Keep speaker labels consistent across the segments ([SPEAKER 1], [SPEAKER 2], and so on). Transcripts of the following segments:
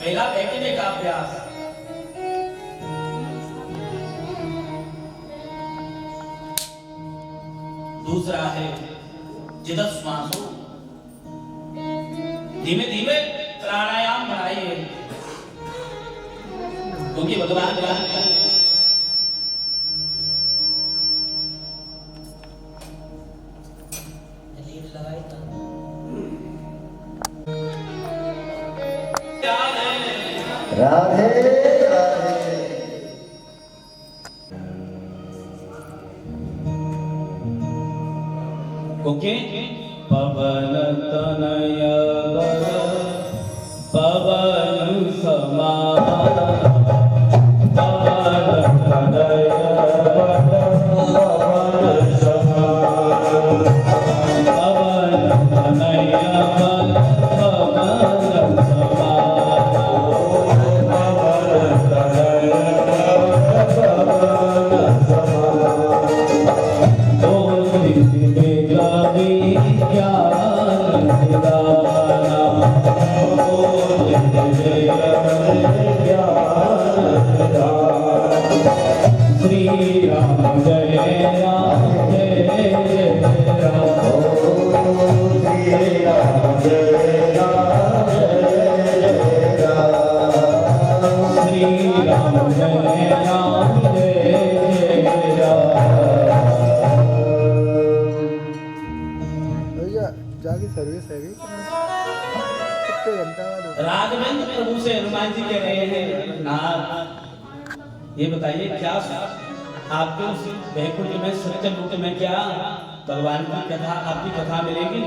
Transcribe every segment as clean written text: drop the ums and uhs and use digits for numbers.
[SPEAKER 1] पहला बैठने का अभ्यास, दूसरा है जिदत श्वासो, धीमे धीमे प्राणायाम बनाइए, क्योंकि भगवान
[SPEAKER 2] राधे राधे।
[SPEAKER 1] क्योंकि पवन तनय वर पवन समान, पवन तनय वर पवन समान, पवन तनय वर पवन समान, पवन तनय वर पवन श्री राम जय राम जय जय राम,
[SPEAKER 2] श्री राम जय राम जय राम,
[SPEAKER 1] श्री राम जय राम जय
[SPEAKER 3] भैया जाके सर्विस है भी कितने घंटा
[SPEAKER 1] राघवेंद्र प्रभु से हनुमान जी कह रहे हैं, नाथ ये बताइए क्या आपके उस वैकुंठ में सत्य लोक में क्या भगवान की कथा, आपकी कथा मिलेगी?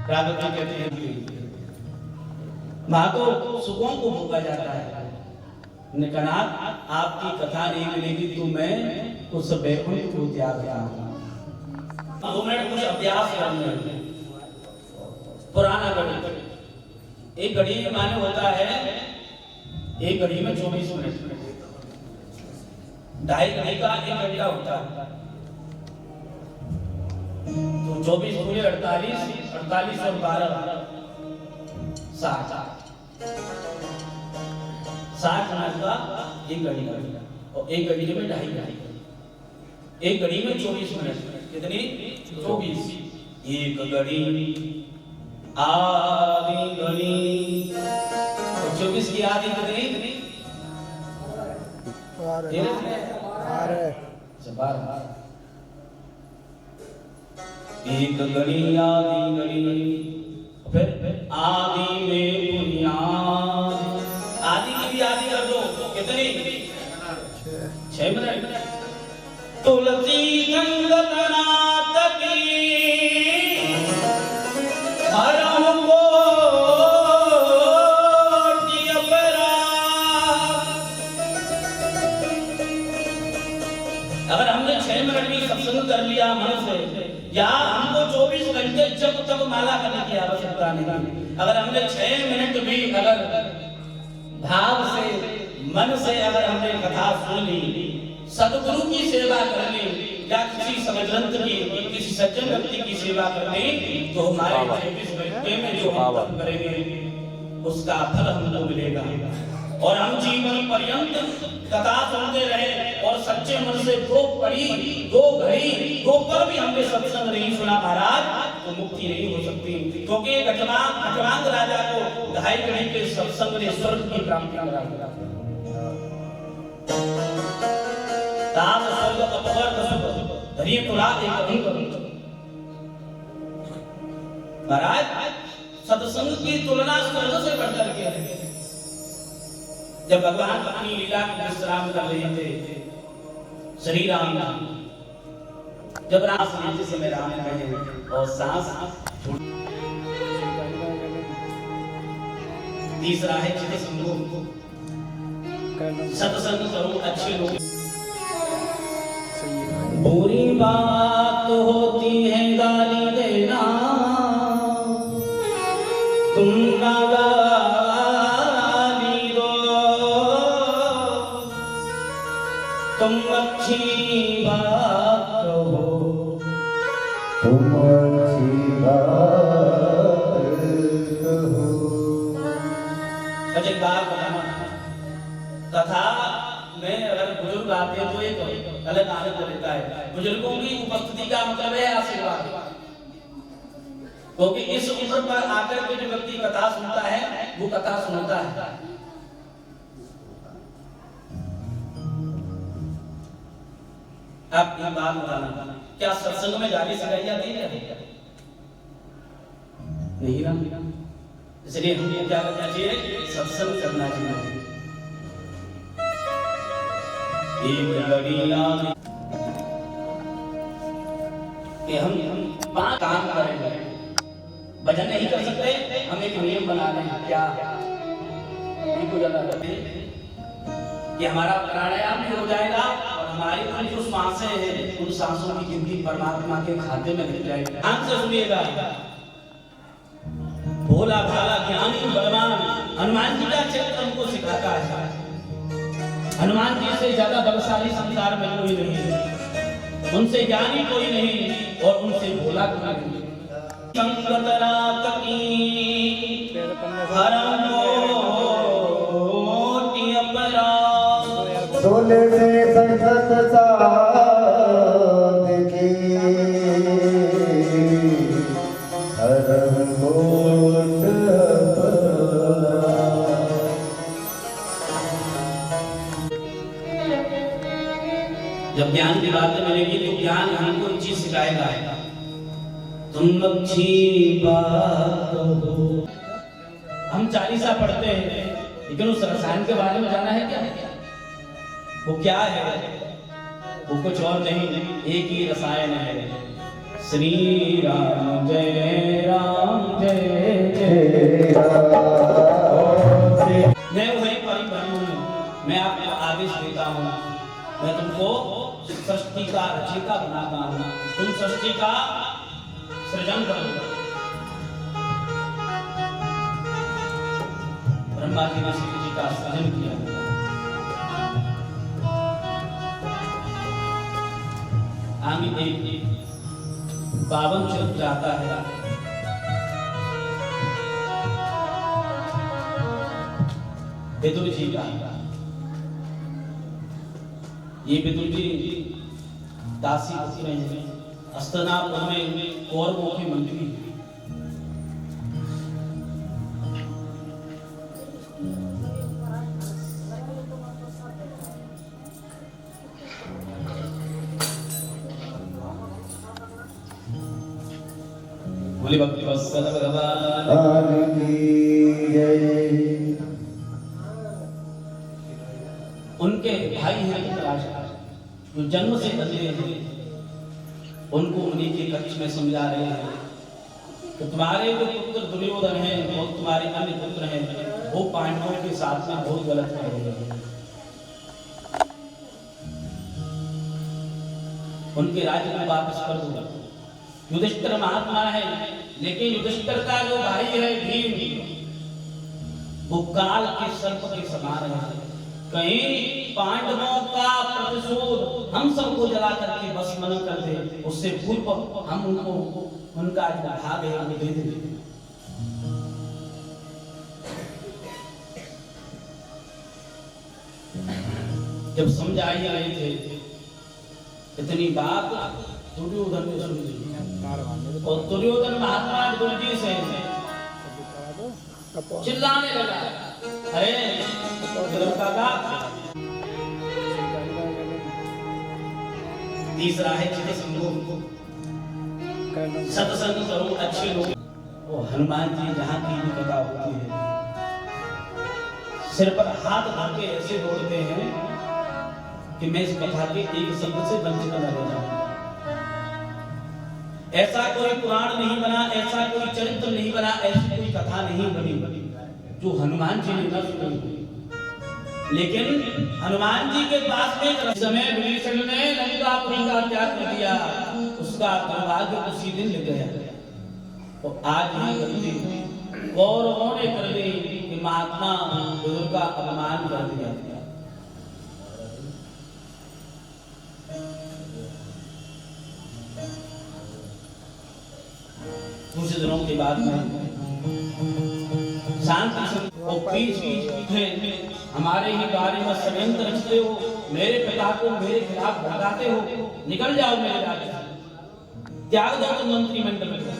[SPEAKER 1] राघव जी कहते हैं वहां तो सुखों को भोगा जाता है, निकनाथ आपकी कथा नहीं मिलेगी तो मैं उस वैकुंठ को त्याग रहा हूं। 2 मिनट कुछ अभ्यास करना है। पुराना घड़ी, एक घड़ी माने होता है एक घड़ी में 24 मिनट, 2.5 घड़ी का 1 घंटा होता है, तो 24 पूरे 48, 48 और 12 60 मिनट का एक घड़ी का, और एक घड़ी में 2.5 घड़ी, एक घड़ी में 24 मिनट, कितनी 24, एक घड़ी आधी घड़ी, 24 की आधी कितनी? 12। एक घड़ी आधी घड़ी, फिर आधी में बुनियाद, आधी की भी आधी कर दो, कितनी? 6 मिनट। तुलसी संगत नाथ की अगर हमने 6 मिनट भी सत्संग कर लिया मन से, या हमको 24 घंटे जब तक माला करने की आवश्यकता नहीं, अगर हमने 6 मिनट भी अगर भाव से मन से अगर हमने कथा सुन ली, सतगुरु की सेवा कर ली, या किसी समग्रंथ की, किसी सज्जन व्यक्ति की सेवा कर ली, तो हमारे 24 घंटे में जो हम तप करेंगे उसका फल हमको मिलेगा। और हम जीवन पर्यंत कथा सुनते रहे और सच्चे मन से 2 पढ़ी, 2 घड़ी, 2 पल भी हमने सत्संग नहीं सुना महाराज, तो मुक्ति नहीं हो सकती, क्योंकि खटवांग राजा को 2.5 घड़ी के सत्संग ने स्वर्ग की प्राप्ति करा दिया। ताप स्वर्ग अपवर्ग सुख धरिए तुला एक अंक। महाराज सत्संग की तुलना स्वर्ग से बढ़कर के है। जब भगवान अपनी लीला को विश्राम कर रहे थे, श्री राम जब रास लेते समय राम कहे और सांस तीसरा है चित संयोग, सत्संग करो अच्छे लोग। बुरी बात होती है गाली देना, तुम ना गाली दो, तुम अच्छी बात कहो,
[SPEAKER 2] तुम अच्छी बात कहो।
[SPEAKER 1] बस एक बात बताना, कथा में अगर बुजुर्ग आते हैं तो एक अलग आनंद रहता है। बुजुर्गों की उपस्थिति का मतलब है आशीर्वाद, क्योंकि इस उम्र पर आकर के जो व्यक्ति कथा सुनता है वो कथा सुनता है। आप एक बात बताना, क्या सत्संग में गाली सगाइयां देंगे? नहीं ना, इसलिए हमें क्या करना चाहिए? सत्संग करना चाहिए। एक घड़िया कि हम पांच काम करेंगे, भजन नहीं कर सकते, हम एक नियम बना लें। क्या इनको ज्यादा करते कि हमारा प्राणायाम भी हो जाएगा और हमारी जो सांसें हैं उन सांसों की गिनती परमात्मा के खाते में लिख जाएगी। ध्यान से सुनिएगा। भोला भाला ज्ञानी बलवान हनुमान जी का चरित्र हमको सिखाता है। हनुमान जी से ज्यादा बलशाली संसार में कोई नहीं है, उनसे ज्ञानी कोई नहीं और उनसे भोला कोई नहीं। संकट रात की हरम कोटि अपराध,
[SPEAKER 2] सोले से संकट साध की हरम कोट अपराध।
[SPEAKER 1] जब ज्ञान की बातें मिलेगी तो ज्ञान हमको एक चीज सिखाएगा, तुम अच्छी बात हो। हम चालीसा पढ़ते हैं लेकिन उस रसायन के बारे में जाना है क्या? वो क्या है? वो कुछ और नहीं, एक ही रसायन है। श्री राम जय राम जय जय राम। मैं वही परिब्रह्म हूँ, मैं आपको आदेश देता हूँ, मैं तुमको सृष्टि का रचयिता बनाता हूँ, तुम सृष्टि का सृजन करो। ब्रह्मा जी ने शिव जी का सृजन किया। आगे एक 52 चरित्र आता है। विदुर जी का, ये विदुर जी दासी पुत्र हैं, हस्तिनापुर में कौरवों के मंत्री। बोले भक्ति वत्सल भगवान की जय। उनके भाई हैं धृतराष्ट्र, जो जन्म से बंधे हैं, उनको उन्हीं के कक्ष में समझा रहे हैं कि तुम्हारे जो पुत्र दुर्योधन हैं और तुम्हारे अन्य पुत्र हैं वो पांडवों के साथ में बहुत गलत कर रहे हैं। उनके राज्य में वापस कर दो। युधिष्ठिर महात्मा है, लेकिन युधिष्ठिर का जो भाई है भीम, वो काल के सर्प के समान है। कहीं पांडवों का प्रतिशोध हम सबको जला करके भस्म न कर दे, उससे पूर्व हम उनको उनका जो भाग है वो दे दें। जब समझाई रहे थे इतनी बात दुर्योधन ने सुन ली, और दुर्योधन महात्मा दुर्जी से चिल्लाने लगा, अरे काका। तीसरा है सत्संग करो अच्छे लोग। वो हनुमान जी जहाँ की भी कथा होती है, सिर पर हाथ धर के ऐसे दौड़ते हैं कि मैं इस कथा के एक शब्द से वंचित न रह जाऊं। ऐसा कोई पुराण नहीं बना, ऐसा कोई चरित्र नहीं बना, ऐसी कोई कथा नहीं बनी जो हनुमान जी ने न सुनी। लेकिन हनुमान जी के पास में समय विभीषण ने लंकापुरी का त्याग कर दिया, उसका दुर्भाग्य उसी दिन लग गया। तो आज ही गलती कौरवों ने कर दी कि महात्मा विदुर का अपमान कर दिया। कुछ दिनों के बाद में शांति और पीछ में हमारे ही बारे में षड्यंत्र रचते हो, मेरे पिता को मेरे खिलाफ भड़काते हो, निकल जाओ मेरे राज्य से, त्याग दो तुम मंत्रिमंडल को।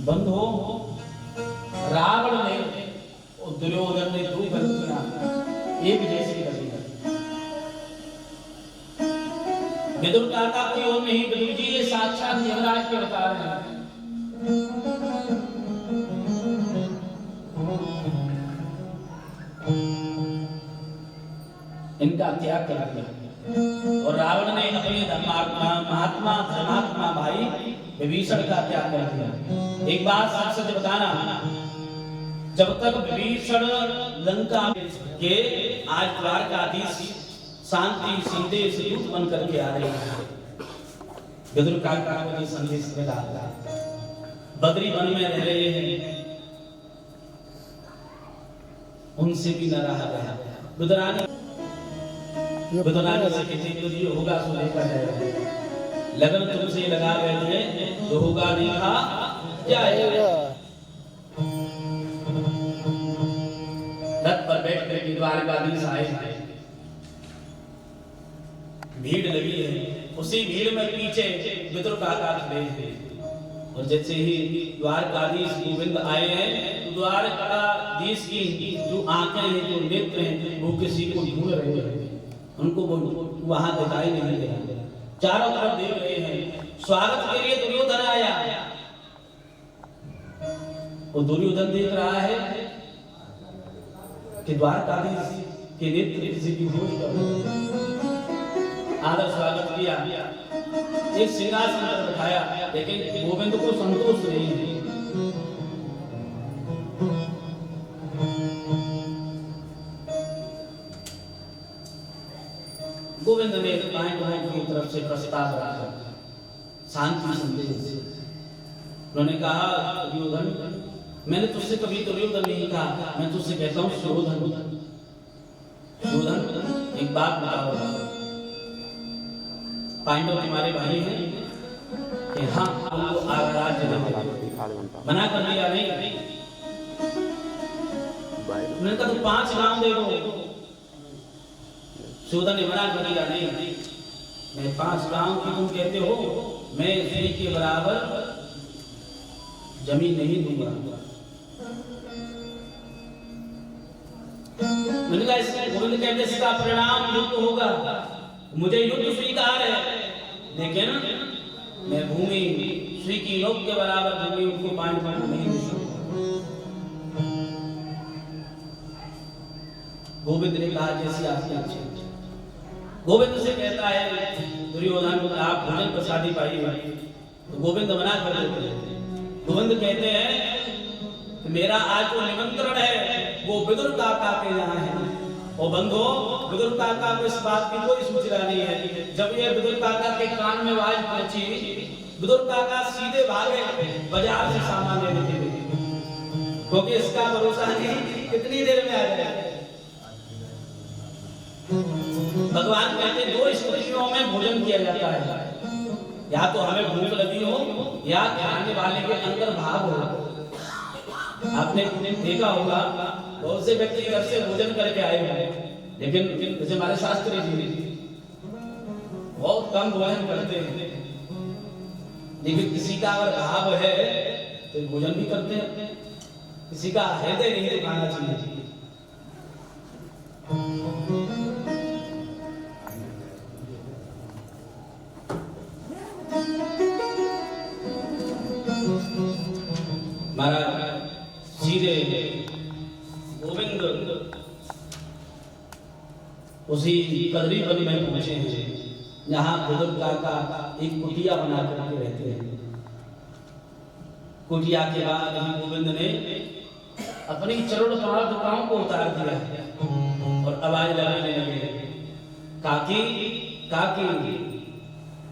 [SPEAKER 1] बंधो, रावण ने और दुर्योधन ने दो गलतियां एक जैसी कर दी। विदुर काका कोई और नहीं, विदुर जी ये साक्षात यमराज के बता रहे हैं। इनका त्याग कर दिया और रावण ने अपने महात्मा धर्मात्मा भाई विभीषण का त्याग कर दिया। एक बात सच सच बताना, जब तक विभीषण लंका के आज द्वारकाधीश शांति संदेश दूत बन करके आ रहे हैं, विदुर काका को संदेश मिला, बद्री वन में रह रहे हैं, उनसे भी न रहा गया। विदुरानी से कहते जो ये होगा सो देखा जाएगा, लगन तुमसे लगा रहे थे जो होगा देखा जाएगा। रथ पर बैठ कर द्वारकाधीश आए, भीड़ लगी है, उसी भीड़ में पीछे विदुर काका खड़े हैं और जैसे ही द्वारकाधीश गोविंद आए हैं तो द्वारकाधीश की जो आंखें हैं, जो नेत्र हैं, वो किसी को ढूंढ रहे हैं, उनको वो वहां दिखाई नहीं दे रहा, चारों तरफ देख रहे हैं। स्वागत के लिए दुर्योधन आया और दुर्योधन देख रहा है कि द्वारकाधीश के नेत्र किसी की खोज कर रहे हैं। आदर स्वागत किया, एक सिंहासन पर बैठाया, लेकिन गोविंद को संतोष नहीं है। गोविंद ने दाएं की तरफ से प्रस्ताव रखा, शांति संदेश। उन्होंने कहा दुर्योधन, मैंने तुझसे कभी दुर्योधन नहीं कहा, मैं तुझसे कहता हूँ सुयोधन। सुयोधन, एक बात बताओ, पांडव तुम्हारे भाई हैं कि हाँ उनको राज्य देते, मना कर दिया नहीं? उन्होंने कहा तुम 5 गांव दे दो। सुयोधन ने मना कर दिया नहीं, मैं 5 गांव की तुम कहते हो, मैं श्री के बराबर जमीन नहीं दूंगा। मैंने कहा इसमें गोविंद कहते इसका परिणाम युद्ध होगा, मुझे युद्ध स्वीकार है, लेकिन मैं भूमि श्री की लोक के बराबर भूमि उनको पांडवों को नहीं दे सकता। गोविंद ने कहा जैसी आपकी इच्छा। गोविंद से कहता है दुर्योधन आप भोजन प्रसादी पाई, तो गोविंद मना कर देते हैं। गोविंद कहते हैं कि मेरा आज जो निमंत्रण है वो विदुर काका के यहाँ है, और बंधो विदुर काका को इस बात की कोई सूचना नहीं है। जब ये विदुर काका के कान में आवाज पहुंची, विदुर काका सीधे भागे बाजार से सामान लेने के लिए, क्योंकि इसका भरोसा नहीं कितनी देर में आ जाएगा। भगवान कहते 2 स्थितियों में भोजन किया जाता है, या तो हमें भूख लगी हो या खाने वाले के अंदर भाव हो। आपने देखा होगा बहुत से व्यक्ति घर से भोजन करके आए हैं, लेकिन जैसे हमारे शास्त्री जी बहुत कम भोजन करते हैं, लेकिन किसी का अगर भाव है तो भोजन भी करते हैं, किसी का हृदय नहीं तो खाना चाहिए। महाराज सीधे गोविंद उसी कदरी वन में पहुंचे हैं, जहां विदुर काका एक कुटिया बना करके रहते हैं। कुटिया के बाद गोविंद ने अपनी चरण कमल को उतार दिया और आवाज लगाने लगे, काकी काकी।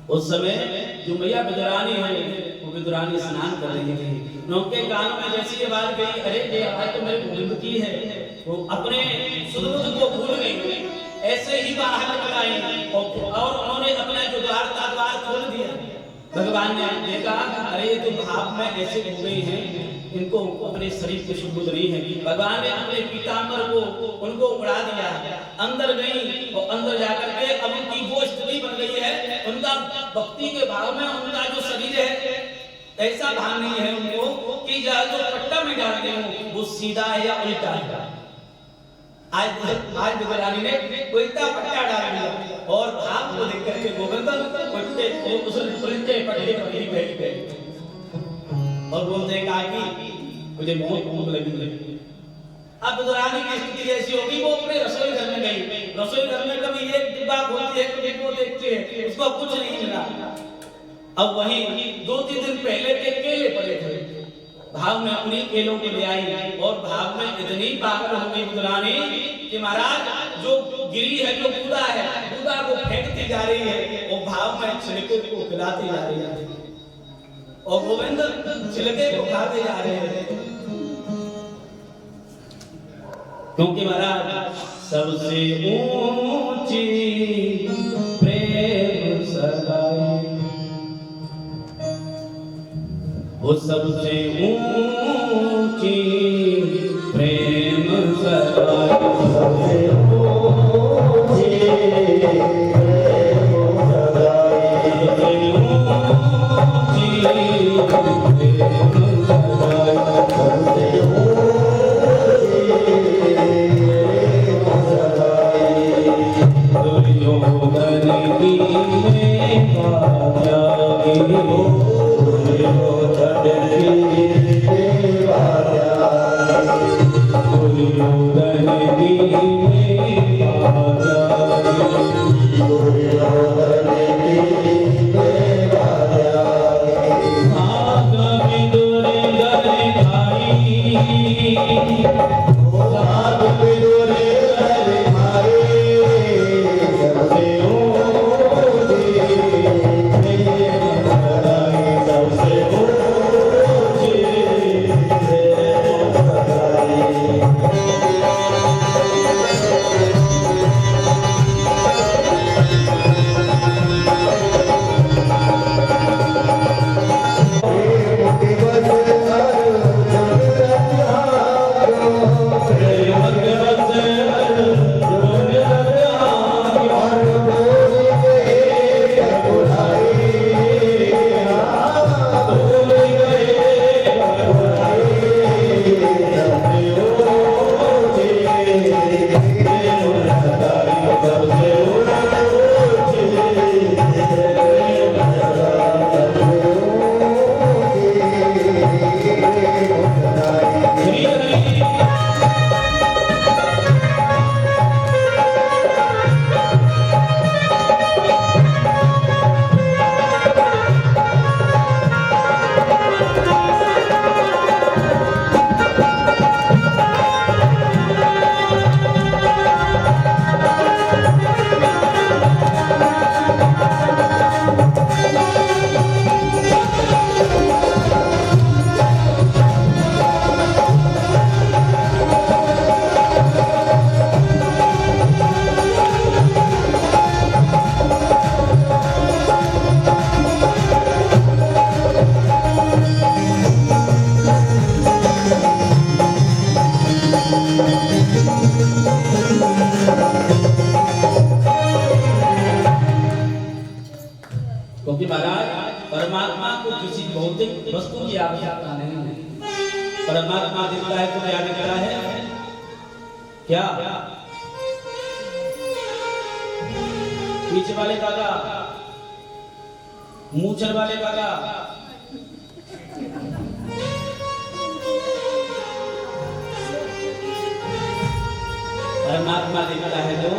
[SPEAKER 1] उस समय जो मैया विदुरानी है वो विदुरानी स्नान कर रही थी, उनके कान में जैसी आवाज गई, अरे ये आवाज तो मेरे गोविंद की है, वो अपने सुध को भूल गई, ऐसे ही बाहर निकल आई और उन्होंने अपना जो द्वार भगवान ने देखा अरे ये तो भाव में ऐसे हो गए हैं, इनको अपने शरीर के शुद्ध नहीं है। भगवान ने अपने पीताम्बर को उनको उड़ा दिया, अंदर गई और अंदर जाकर के अब उनकी वो स्थिति बन गई है, उनका भक्ति के भाव में उनका जो शरीर है ऐसा भान नहीं है उनको कि जो पट्टा में डालते हो वो सीधा है या उल्टा है। आज विद्यारानी ने उल्टा पट्टा डाल दिया और भाव को देख करके गोविंद पट्टे उस उल्टे पट्टे पर ही बैठ गए और बोलते कहा कि मुझे बहुत भूख लगी। अब विद्यारानी की स्थिति ऐसी होगी, वो अपने रसोई घर में गई, रसोई घर में कभी एक डिब्बा खोलती है कभी वो देखती है, उसको कुछ नहीं मिला। अब वहीं 2-3 दिन पहले के केले पड़े थे, भाव में उन्हीं केलों को ले आई और भाव में इतनी पागल हो गई विद्यारानी कि महाराज जो गिरी है, जो कूदा है, कूदा को फेंकती जा रही है और भाव में छिलके को खिलाती जा रही है और गोविंद छिलके को खाते जा रहे हैं। क्योंकि महाराज सबसे ऊंची प्रेम सगाई, वो सबसे ऊंची प्रेम सगाई, सबसे ऊंची प्रेम सगाई, सबसे ऊंची प्रेम सगाई, सबसे क्योंकि महाराज परमात्मा को किसी भौतिक वस्तु की आवश्यकता नहीं है। परमात्मा दिखता है तो क्या दिखता है? क्या पीछे वाले काका, मूंछर वाले काका, परमात्मा दिखता है तो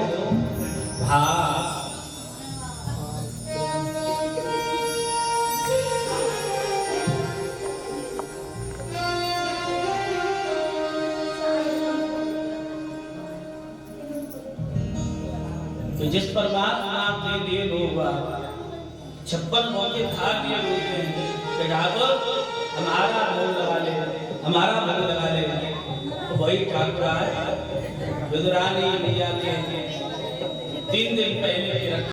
[SPEAKER 1] भाव। जिस परमात्मा के लिए लोग 56 मौके था दिए होते हैं कि ठाकुर हमारा भोग लगा ले, हमारा भोग लगा ले, तो वही ठाकुर है विदुरानी मैया के 3 दिन पहले